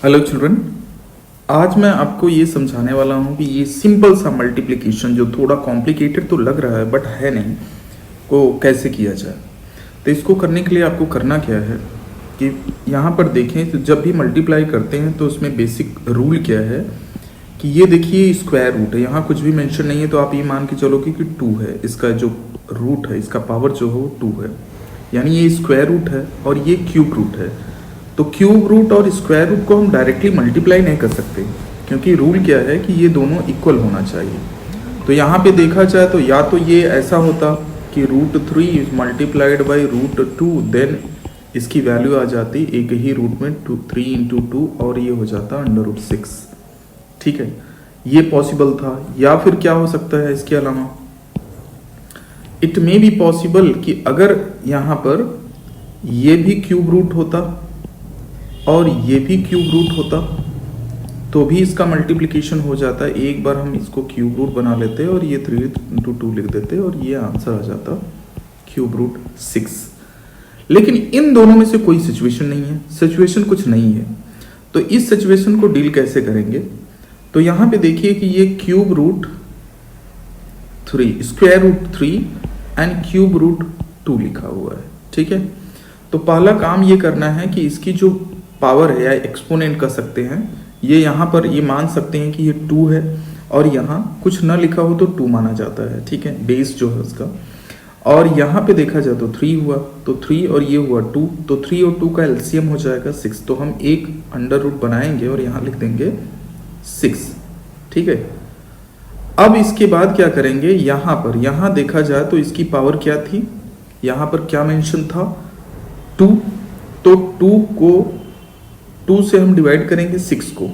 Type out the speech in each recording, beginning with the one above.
Hello children, आज मैं आपको ये समझाने वाला हूँ कि ये सिंपल सा मल्टीप्लिकेशन जो थोड़ा कॉम्प्लिकेटेड तो लग रहा है बट है नहीं, को कैसे किया जाए। तो इसको करने के लिए आपको करना क्या है कि यहाँ पर देखें तो जब भी मल्टीप्लाई करते हैं तो उसमें बेसिक रूल क्या है कि ये देखिए स्क्वायर रूट है, यहाँ कुछ भी मेंशन नहीं है तो आप ये मान के चलो कि 2 है, इसका जो रूट है, इसका पावर जो है वो 2 है, यानी ये स्क्वायर रूट है और ये क्यूब रूट है। तो क्यूब रूट और स्क्वायर रूट को हम डायरेक्टली मल्टीप्लाई नहीं कर सकते क्योंकि रूल क्या है कि ये दोनों इक्वल होना चाहिए। तो यहाँ पे देखा जाए तो या तो ये ऐसा होता कि √3 मल्टीप्लाइड बाई √2, देन इसकी वैल्यू आ जाती एक ही रूट में 3 × 2 और ये हो जाता √6। ठीक है, ये पॉसिबल था। या फिर क्या हो सकता है इसके अलावा, इट मे बी पॉसिबल कि अगर यहाँ पर ये भी क्यूब रूट होता और ये भी क्यूब रूट होता तो भी इसका मल्टीप्लिकेशन हो जाता। एक बार हम इसको क्यूब रूट बना लेते और ये 3 × 2 लिख देते और ये आंसर आ जाता √6। लेकिन इन दोनों में से कोई सिचुएशन नहीं है, सिचुएशन कुछ नहीं है। तो इस सिचुएशन को डील कैसे करेंगे, तो यहाँ पे देखिए कि ये cube root 3, square root 3 and cube root 2 लिखा हुआ है। ठीक है, तो पहला काम ये करना है कि इसकी जो पावर है या एक्सपोनेंट कर सकते हैं, ये यहाँ पर ये मान सकते हैं कि ये 2 है और यहाँ कुछ ना लिखा हो तो 2 माना जाता है। ठीक है, बेस जो है उसका। और यहाँ पे देखा जाए तो 3 हुआ, तो 3 और ये हुआ 2, तो 3 और 2 का एलसीएम हो जाएगा 6। तो हम एक अंडर रूट बनाएंगे और यहाँ लिख देंगे 6। ठीक है, अब इसके बाद क्या करेंगे, यहाँ देखा जाए तो इसकी पावर क्या थी, यहाँ पर क्या मेंशन था 2, तो 2 से हम डिवाइड करेंगे 6 को,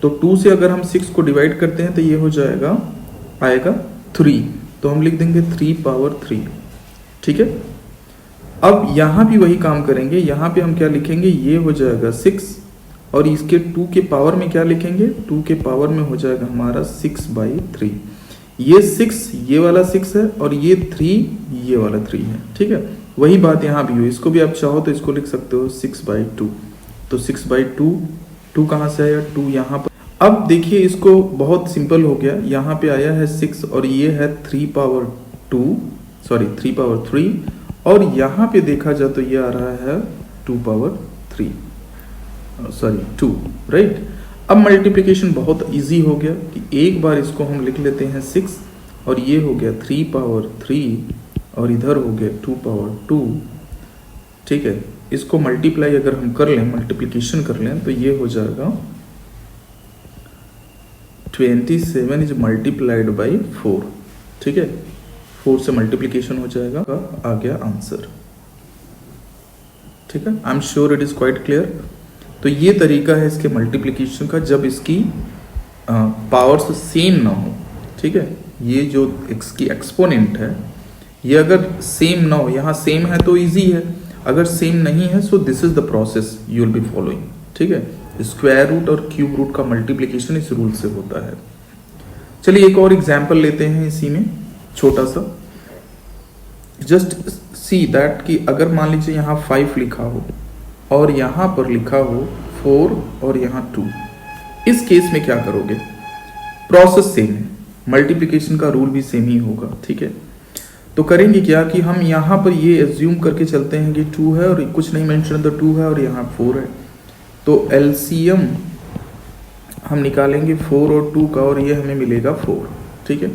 तो 2 से अगर हम 6 को डिवाइड करते हैं तो ये हो जाएगा आएगा 3, तो हम लिख देंगे 3/3। ठीक है, अब यहाँ भी वही काम करेंगे, यहाँ पे हम क्या लिखेंगे, ये हो जाएगा 6 और इसके 2 के पावर में क्या लिखेंगे, 2 के पावर में हो जाएगा हमारा 6/3। ये 6 ये वाला 6 है और ये 3 ये वाला 3 है। ठीक है, वही बात यहाँ भी हो, इसको भी आप चाहो तो इसको लिख सकते हो 6/2। तो 6/2, 2 कहाँ से आया, 2 यहाँ पर। अब देखिए इसको बहुत सिंपल हो गया, यहाँ पे आया है 6 और ये है 3/3 और यहाँ पे देखा जाए तो ये आ रहा है 2, राइट। अब मल्टीप्लिकेशन बहुत इजी हो गया कि एक बार इसको हम लिख लेते हैं 6 और ये हो गया 3/3 और इधर हो गया 2/2। ठीक है, इसको मल्टीप्लाई अगर हम कर लें, मल्टीप्लिकेशन कर लें तो ये हो जाएगा 27 इज मल्टीप्लाइड बाई 4। ठीक है, 4 से मल्टीप्लिकेशन हो जाएगा, आ गया आंसर। ठीक है, I am sure it is quite clear. तो ये तरीका है इसके मल्टीप्लिकेशन का जब इसकी पावर्स सेम ना हो। ठीक है, ये जो इसकी एक्सपोनेंट है ये अगर सेम ना हो, यहाँ सेम है तो इजी है, अगर सेम नहीं है so this is the process you will be following. ठीक है, स्क्वायर रूट और क्यूब रूट का मल्टीप्लिकेशन इस रूल से होता है। चलिए एक और एग्जांपल लेते हैं इसी में छोटा सा, जस्ट सी दैट कि अगर मान लीजिए यहाँ 5 लिखा हो और यहाँ पर लिखा हो 4 और यहाँ 2, इस केस में क्या करोगे, प्रोसेस सेम है, मल्टीप्लिकेशन का रूल भी सेम ही होगा। ठीक है, तो करेंगे क्या कि हम यहाँ पर ये एज्यूम करके चलते हैं कि 2 है और कुछ नहीं मेंशन तो 2 है और यहाँ 4 है, तो एलसीएम हम निकालेंगे 4 और 2 का और ये हमें मिलेगा 4। ठीक है,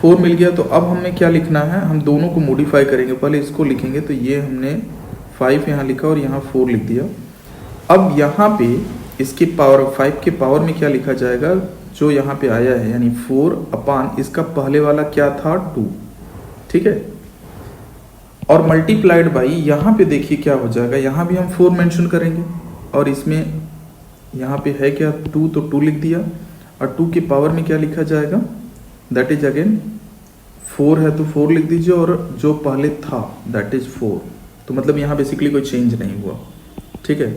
4 मिल गया। तो अब हमें क्या लिखना है, हम दोनों को मॉडिफाई करेंगे, पहले इसको लिखेंगे तो ये हमने 5 यहाँ लिखा और यहाँ 4 लिख दिया। अब यहाँ पे इसके पावर 5 के पावर में क्या लिखा जाएगा, जो यहाँ पे आया है यानी 4/, इसका पहले वाला क्या था 2। ठीक है, और मल्टीप्लाइड बाई यहाँ पे देखिए क्या हो जाएगा, यहाँ भी हम 4 मेंशन करेंगे और इसमें यहाँ पे है क्या 2, तो 2 लिख दिया और 2 के पावर में क्या लिखा जाएगा, दैट इज अगेन 4 है तो 4 लिख दीजिए और जो पहले था दैट इज 4। तो मतलब यहाँ बेसिकली कोई चेंज नहीं हुआ। ठीक है,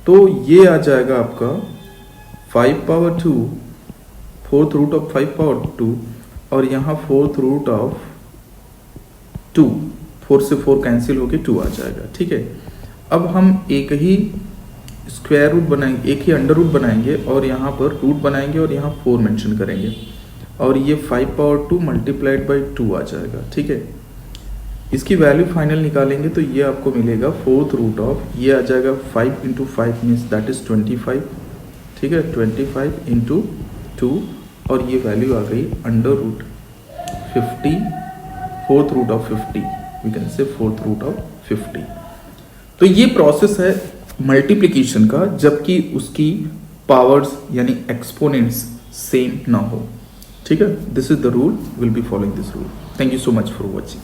तो ये आ जाएगा आपका 5/2, 4th रूट ऑफ 5/2 और यहाँ 4th रूट ऑफ 2, 4 से 4 कैंसिल होके 2 आ जाएगा। ठीक है, अब हम एक ही स्क्वायर रूट बनाएंगे, एक ही अंडर रूट बनाएंगे और यहाँ पर रूट बनाएंगे और यहाँ 4 मेंशन करेंगे और ये 5 पावर 2 मल्टीप्लाइड बाई 2 आ जाएगा। ठीक है, इसकी वैल्यू फाइनल निकालेंगे तो ये आपको मिलेगा फोर्थ रूट ऑफ, ये आ जाएगा 5 इंटू 5 मीन्स दैट इज 25। ठीक है, 25 इंटू 2 और ये वैल्यू आ गई under root 50, fourth root of 50, we can say fourth root of 50। तो ये प्रोसेस है मल्टीप्लिकेशन का जबकि उसकी पावर्स यानी एक्सपोनेंट्स सेम ना हो। ठीक है, this is the rule, will be following this rule. Thank you so much for watching.